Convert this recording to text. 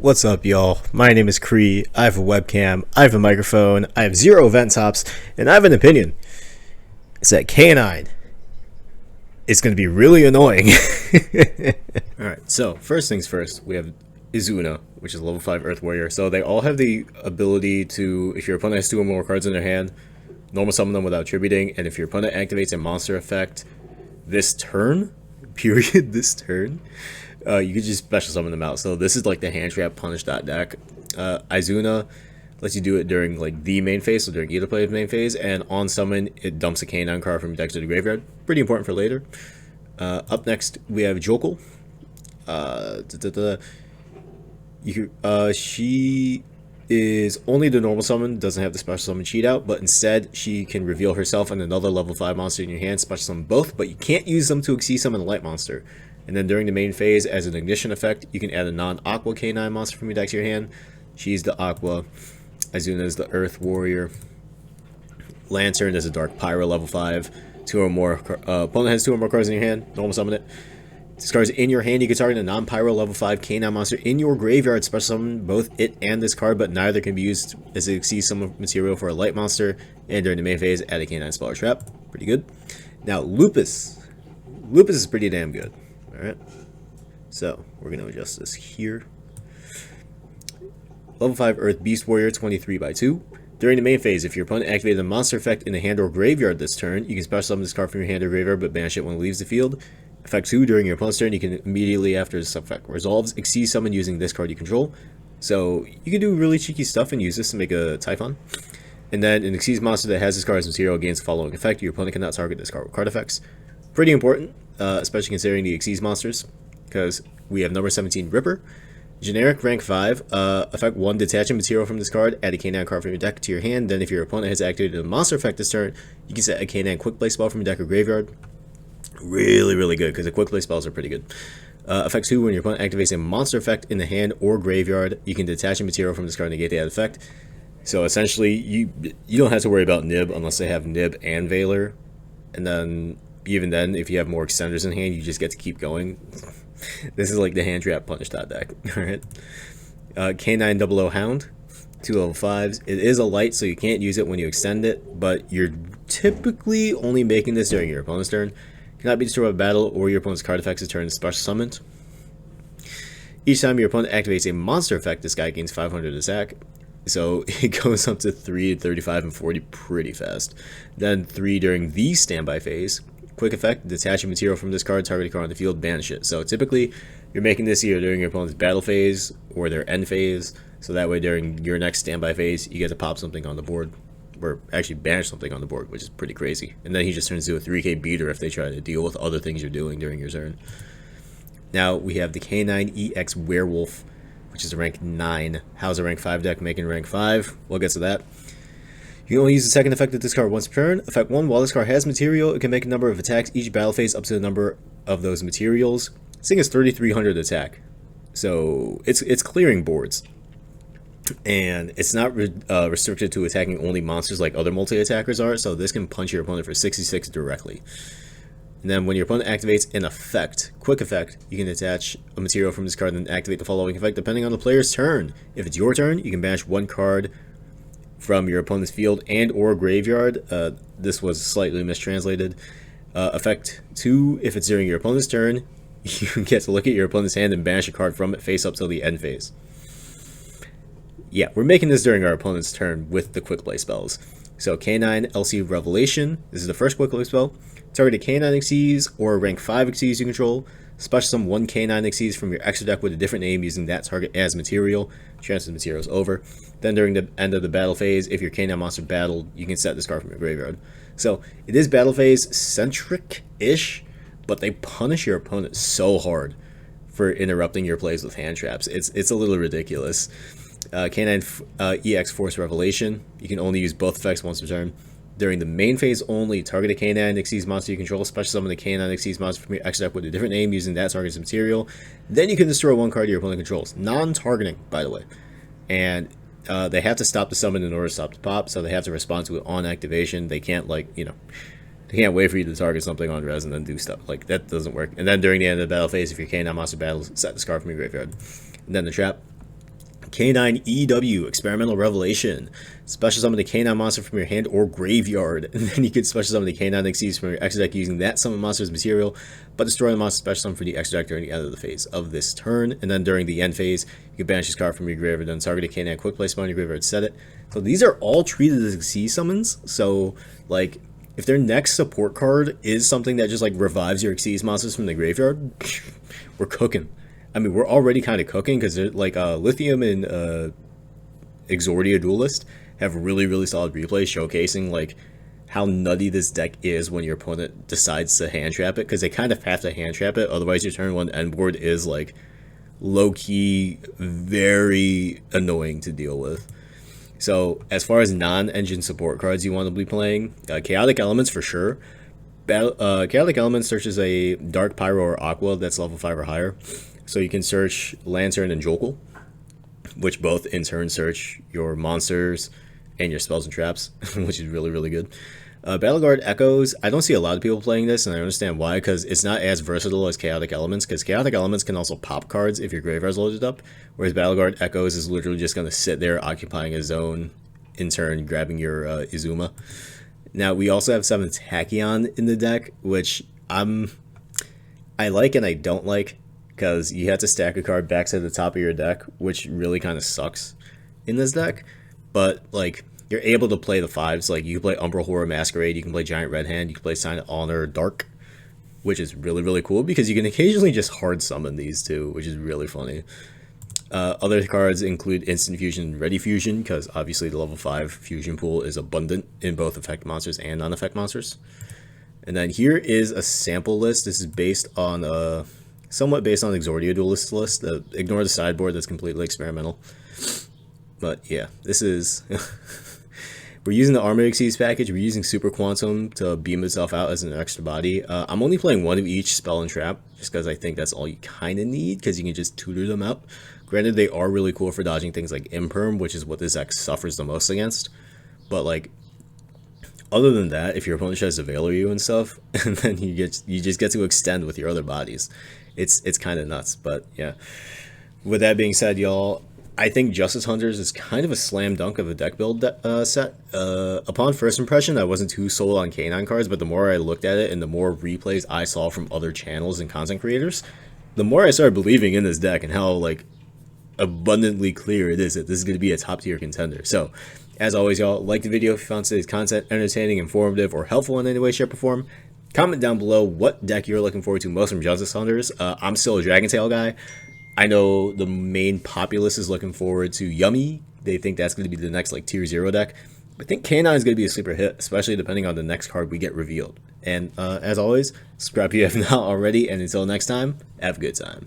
What's up, y'all? My name is Cree. I have a webcam, I have a microphone, I have 0 event tops, and I have an opinion. It's that K9 is going to be really annoying. Alright, so first things first, we have Izuna, which is a level 5 Earth Warrior. So they all have the ability to, if your opponent has 2 or more cards in their hand, normal summon them without attributing, and if your opponent activates a monster effect this turn, this turn, you could just special summon them out. So this is like the hand trap punish deck. Izuna lets you do it during like the main phase, so during either player's main phase, and on summon it dumps a K9 card from your deck to the graveyard. Pretty important for later. Up next we have Jokul. She is only the normal summon, doesn't have the special summon cheat out, but instead she can reveal herself and another level 5 monster in your hand, special summon both, but you can't use them to exceed summon a light monster. And then during the main phase, as an ignition effect, you can add a non-Aqua K9 monster from your deck to your hand. She's the Aqua. Izuna is the Earth Warrior. Lantern is a Dark Pyro level 5. 2 or more. Opponent has 2 or more cards in your hand. Normal summon it. This card's in your hand. You can target a non-Pyro level 5 K9 monster in your graveyard. Special summon both it and this card, but neither can be used as it exceeds summon material for a light monster. And during the main phase, add a K9 spell or trap. Pretty good. Now, Lupus. Lupus is pretty damn good. Alright, so we're going to adjust this here. Level 5 Earth Beast Warrior, 23/2. During the main phase, if your opponent activated a monster effect in the hand or graveyard this turn, you can special summon this card from your hand or graveyard, but banish it when it leaves the field. Effect 2, during your opponent's turn, you can immediately after this effect resolves, exceed summon using this card you control. So you can do really cheeky stuff and use this to make a Typhon. And then an Exceeds monster that has this card as material gains the following effect. Your opponent cannot target this card with card effects. Pretty important. Especially considering the Exceeds monsters, because we have number 17 Ripper, generic rank 5, effect 1, detaching material from this card, add a K9 card from your deck to your hand. Then if your opponent has activated a monster effect this turn, you can set a K9 quick play spell from your deck or graveyard. Really good, because the quick play spells are pretty good. Effect 2, when your opponent activates a monster effect in the hand or graveyard, you can detach a material from this card and negate that effect. So essentially, you don't have to worry about Nib unless they have Nib and Valor, and then even then, if you have more extenders in hand, you just get to keep going. This is like the hand trap punish deck. Alright. K900 Hound, 2 level 5s. It is a light, so you can't use it when you extend it, but you're typically only making this during your opponent's turn. Cannot be destroyed by battle or your opponent's card effects a turn special summoned. Each time your opponent activates a monster effect, this guy gains 500 attack. So it goes up to 3, 35, and 40 pretty fast. Then 3 during the standby phase. Quick effect, detach a material from this card, target a card on the field, banish it. So typically, you're making this either during your opponent's battle phase or their end phase. So that way, during your next standby phase, you get to pop something on the board. Or actually banish something on the board, which is pretty crazy. And then he just turns into a 3k beater if they try to deal with other things you're doing during your turn. Now, we have the K9 EX Werewolf, which is a rank 9. How's a rank 5 deck making rank 5? We'll get to that. You can only use the second effect of this card once per turn. Effect 1, while this card has material, it can make a number of attacks each battle phase up to the number of those materials. This thing is 3,300 attack. So it's clearing boards. And it's not restricted to attacking only monsters like other multi-attackers are, so this can punch your opponent for 66 directly. And then when your opponent activates an effect, quick effect, you can attach a material from this card and activate the following effect depending on the player's turn. If it's your turn, you can banish 1 card from your opponent's field and or graveyard. This was slightly mistranslated. Effect 2, if it's during your opponent's turn, you get to look at your opponent's hand and banish a card from it face up till the end phase. Yeah, we're making this during our opponent's turn with the quick play spells. So K9 LC Revelation, this is the first quick play spell. Target a K9 Xyz or a rank 5 Xyz you control. Special summon 1 K9 Xyz from your extra deck with a different name using that target as material. Transfer the materials over. Then during the end of the battle phase, if your K9 monster battled, you can set this card from your graveyard. So it is battle phase centric-ish, but they punish your opponent so hard for interrupting your plays with hand traps. It's a little ridiculous. K9 EX Force Revelation. You can only use both effects once per turn. During the main phase only, target a K9 Xyz monster you control, special summon the K9 Xyz monster from your extra deck with a different name using that target's material. Then you can destroy 1 card your opponent controls. Non-targeting, by the way. And they have to stop the summon in order to stop the pop, so they have to respond to it on activation. They can't, like, you know, they can't wait for you to target something on res and then do stuff. Like, that doesn't work. And then during the end of the battle phase, if your K9 monster battles, set this card from your graveyard. And then the trap. Canine EW, Experimental Revelation. Special summon the Canine monster from your hand or graveyard. And then you can special summon the Canine Xyz from your extra deck using that summon monster's material, but destroy the monster special summon for the extra deck during the end of the phase of this turn. And then during the end phase, you can banish this card from your graveyard, then target a Canine quick play spell on your graveyard, set it. So these are all treated as Xyz summons. So, like, if their next support card is something that just, like, revives your Xyz monsters from the graveyard, we're cooking. I mean, we're already kind of cooking because like Lithium and Exordia Duelist have really, really solid replays showcasing like how nutty this deck is when your opponent decides to hand trap it, because they kind of have to hand trap it, otherwise your turn one end board is like low-key very annoying to deal with. So as far as non-engine support cards you want to be playing, Chaotic Elements for sure. Chaotic Elements searches a Dark Pyro or Aqua that's level 5 or higher. So you can search Lantern and Jokel, which both in turn search your monsters and your spells and traps, which is really, really good. Battle Guard Echoes, I don't see a lot of people playing this, and I understand why, because it's not as versatile as Chaotic Elements, because Chaotic Elements can also pop cards if your graveyard's loaded up, whereas Battle Guard Echoes is literally just going to sit there occupying a zone, in turn grabbing your Izuma. Now, we also have 7 Tachyon in the deck, which I like and I don't like, because you have to stack a card back to the top of your deck, which really kind of sucks in this deck. But, like, you're able to play the 5s. Like, you can play Umbral Horror Masquerade, you can play Giant Red Hand, you can play Sign of Honor Dark, which is really, really cool, because you can occasionally just hard summon these too, which is really funny. Other cards include Instant Fusion and Ready Fusion, because obviously the level 5 fusion pool is abundant in both effect monsters and non-effect monsters. And then here is a sample list. This is based on somewhat based on Exordia Duelist list. Ignore the sideboard, that's completely experimental. But yeah, this is... We're using the Armor Xyz package, we're using Super Quantum to beam itself out as an extra body. I'm only playing one of each spell and trap, just because I think that's all you kind of need, because you can just tutor them out. Granted, they are really cool for dodging things like Imperm, which is what this deck suffers the most against. But like, other than that, if your opponent tries to Veiler you and stuff, and then you just get to extend with your other bodies. It's kind of nuts, but yeah. With that being said, y'all, I think Justice Hunters is kind of a slam dunk of a deck build set. Upon first impression, I wasn't too sold on Canine cards, but the more I looked at it and the more replays I saw from other channels and content creators, the more I started believing in this deck and how like abundantly clear it is that this is going to be a top tier contender. So, as always, y'all, like the video if you found today's content entertaining, informative, or helpful in any way, shape, or form. Comment down below what deck you're looking forward to most from Justice Hunters. I'm still a Dragon Tail guy. I know the main populace is looking forward to Yummy. They think that's going to be the next like tier 0 deck. I think Canine is going to be a sleeper hit, especially depending on the next card we get revealed. And as always, subscribe if you have not already, and until next time, have a good time.